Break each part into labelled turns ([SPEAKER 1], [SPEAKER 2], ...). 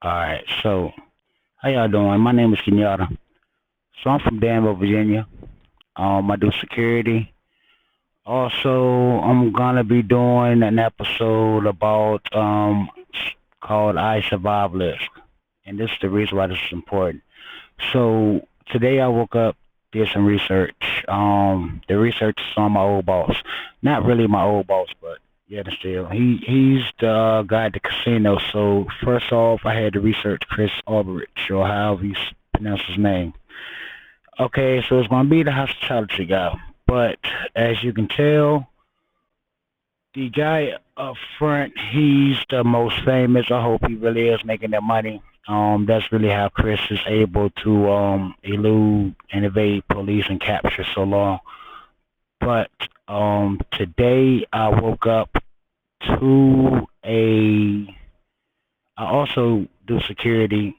[SPEAKER 1] Alright, so how y'all doing? My name is Kenyatta. So I'm from Danville, Virginia. I do security. Also, I'm gonna be doing an episode about called I Survivalist. And this is the reason why this is important. So today I woke up, did some research. The research is on my old boss. Not really my old boss, but yeah, still. He's the guy at the casino. So first off, I had to research Chris Alberich, or however you pronounce his name. Okay, so it's gonna be the hospitality guy. But as you can tell, the guy up front, he's the most famous. I hope he really is making that money. That's really how Chris is able to elude and evade police and capture so long. But today I woke up to a. I also do security.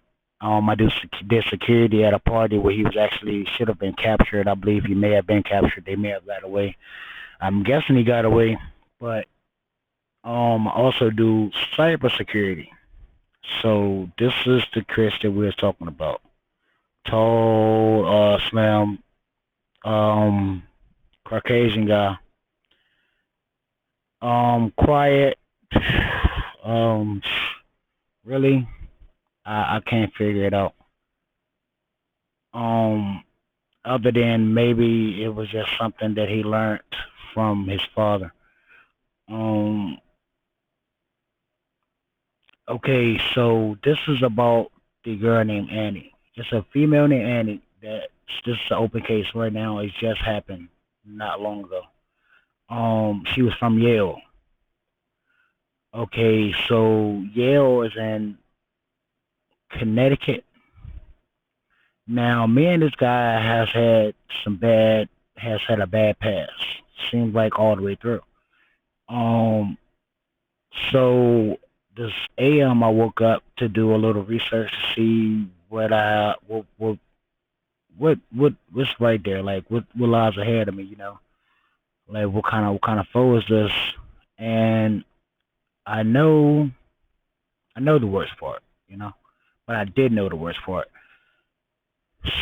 [SPEAKER 1] Did security at a party where he was actually should have been captured. I believe he may have been captured. They may have got away. I'm guessing he got away, but I also do cybersecurity. So this is the Chris that we are talking about. Tall, slim, um, Caucasian guy. Quiet. Um, really, I can't figure it out. Um, Other than maybe it was just something that he learned from his father. Um, okay, so this is about the girl named Annie. It's a female named Annie that this is an open case right now. It just happened not long ago. She was from Yale. Okay, so Yale is in Connecticut. Now, me and this guy has had a bad past. Seems like all the way through. Um, so this AM I woke up to do a little research to see what's right there, like what lies ahead of me, like what kind of foe is this, and I know I know the worst part, but I did know the worst part.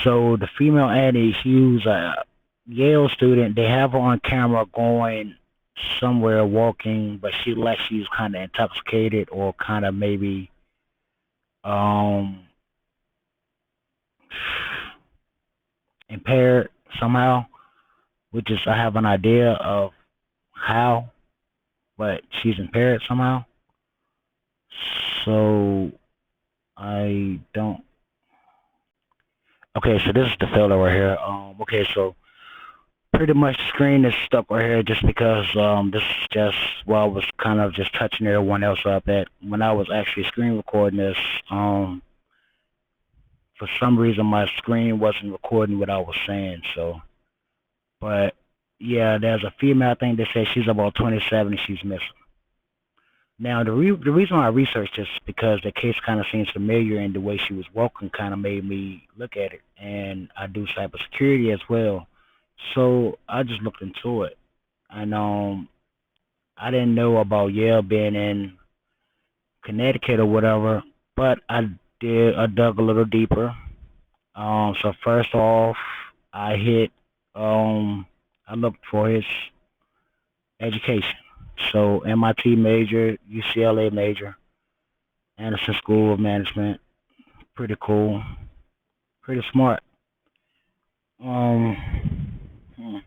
[SPEAKER 1] So the female Annie, she was a Yale student. They have her on camera going somewhere walking, but she like she's kind of intoxicated or kind of maybe um impaired somehow, which is I have an idea of how, but she's impaired somehow. So I don't. Okay, so this is the filler right here. Okay, so pretty much the screen is stuck right here just because this is just well I was kind of just touching everyone else up at when I was actually screen recording this. For some reason my screen wasn't recording what I was saying. So, but yeah, there's a female thing that says she's about 27 and she's missing. Now the reason why I researched this is because the case kind of seems familiar and the way she was walking kind of made me look at it. And I do cybersecurity as well, so I just looked into it. And I didn't know about Yale being in Connecticut or whatever, but I dug a little deeper. So first off, I hit I looked for his education. So MIT major, UCLA major, Anderson School of Management. Pretty cool, pretty smart. Um, hmm,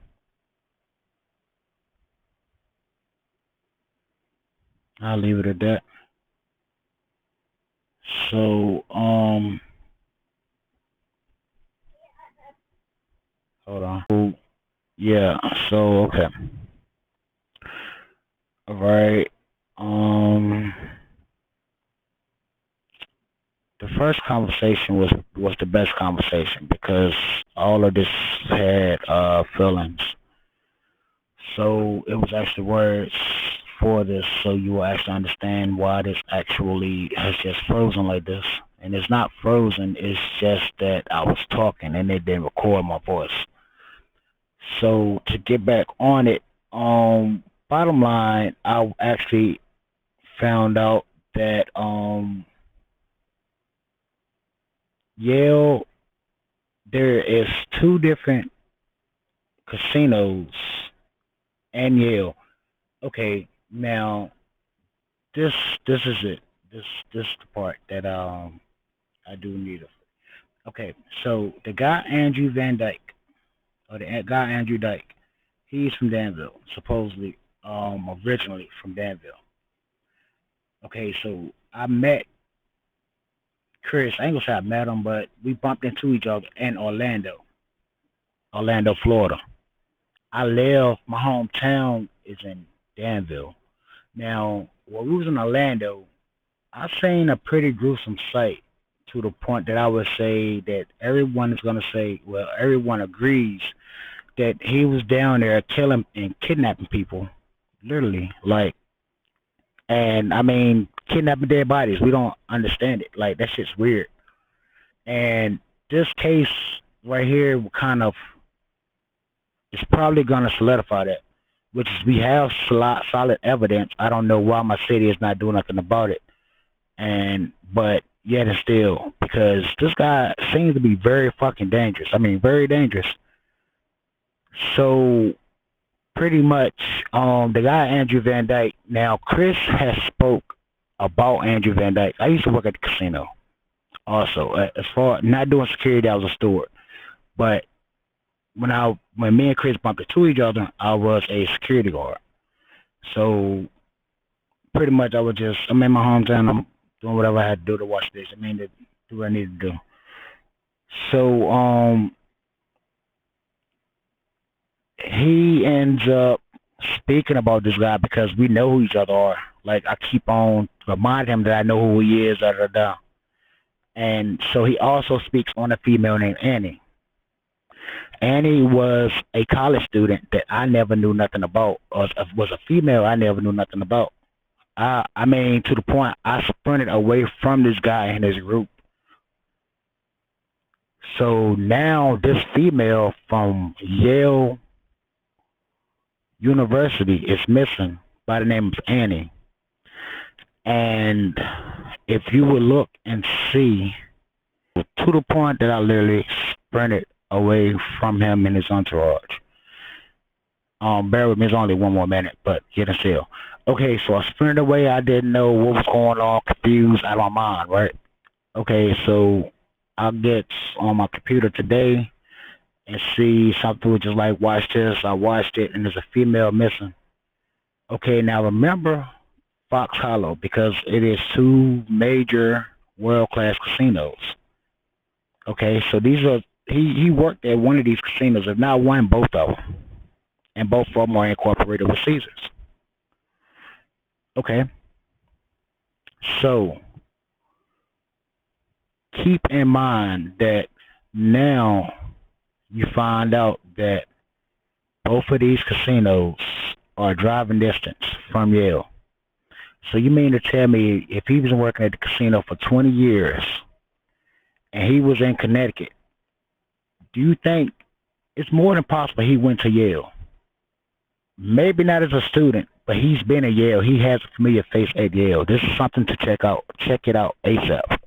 [SPEAKER 1] I'll leave it at that. So hold on. So, yeah. So okay. All right. Um, the first conversation was the best conversation because all of this had feelings. So it was actually words for this, so you will actually understand why this actually has just frozen like this. And it's not frozen; it's just that I was talking and it didn't record my voice. So to get back on it, bottom line, I actually found out that Yale, there is two different casinos and Yale. Okay, now this this is it. This is the part that I do need. Okay, so the guy Andrew Van Dyke, or the guy Andrew Dyke, he's from Danville, supposedly, originally from Danville. Okay, so I met Chris. I ain't gonna say I met him, but we bumped into each other in Orlando, Florida. I live. My hometown is in Danville. Now, when we was in Orlando, I seen a pretty gruesome sight to the point that I would say that everyone is gonna say, well, everyone agrees that he was down there killing and kidnapping people, literally, like, and I mean, kidnapping dead bodies. We don't understand it. Like that shit's weird. And this case right here will kind of is probably gonna solidify that, which is we have solid evidence. I don't know why my city is not doing nothing about it, and but yet and still, because this guy seems to be very fucking dangerous. I mean, very dangerous. So pretty much, the guy Andrew Van Dyke. Now, Chris has spoke about Andrew Van Dyke. I used to work at the casino. Also, as far not doing security, I was a steward. But when me and Chris bumped into each other, I was a security guard. So pretty much, I'm in my hometown. I'm doing whatever I had to do to watch this. I mean, to do what I need to do. So he ends up speaking about this guy because we know who each other are. Like I keep on reminding him that I know who he is, da da da. And so he also speaks on a female named Annie. Annie was a college student that I never knew nothing about, or was a female I never knew nothing about. I mean, to the point I sprinted away from this guy and his group. So now this female from Yale University is missing by the name of Annie. And if you would look and see, to the point that I literally sprinted away from him and his entourage. Bear with me, it's only one more minute, but get a still. Okay, so I sprinted away. I didn't know what was going on, confused, out of my mind, right? Okay, so I get on my computer today and see something which is like, watch this. I watched it, and there's a female missing. Okay, now remember Fox Hollow, because it is two major world-class casinos. Okay, so he worked at one of these casinos, if not one, both of them, and both of them are incorporated with Caesars. Okay, so keep in mind that now you find out that both of these casinos are driving distance from Yale. So you mean to tell me if he was working at the casino for 20 years and he was in Connecticut, do you think it's more than possible he went to Yale? Maybe not as a student, but he's been at Yale. He has a familiar face at Yale. This is something to check out. Check it out ASAP.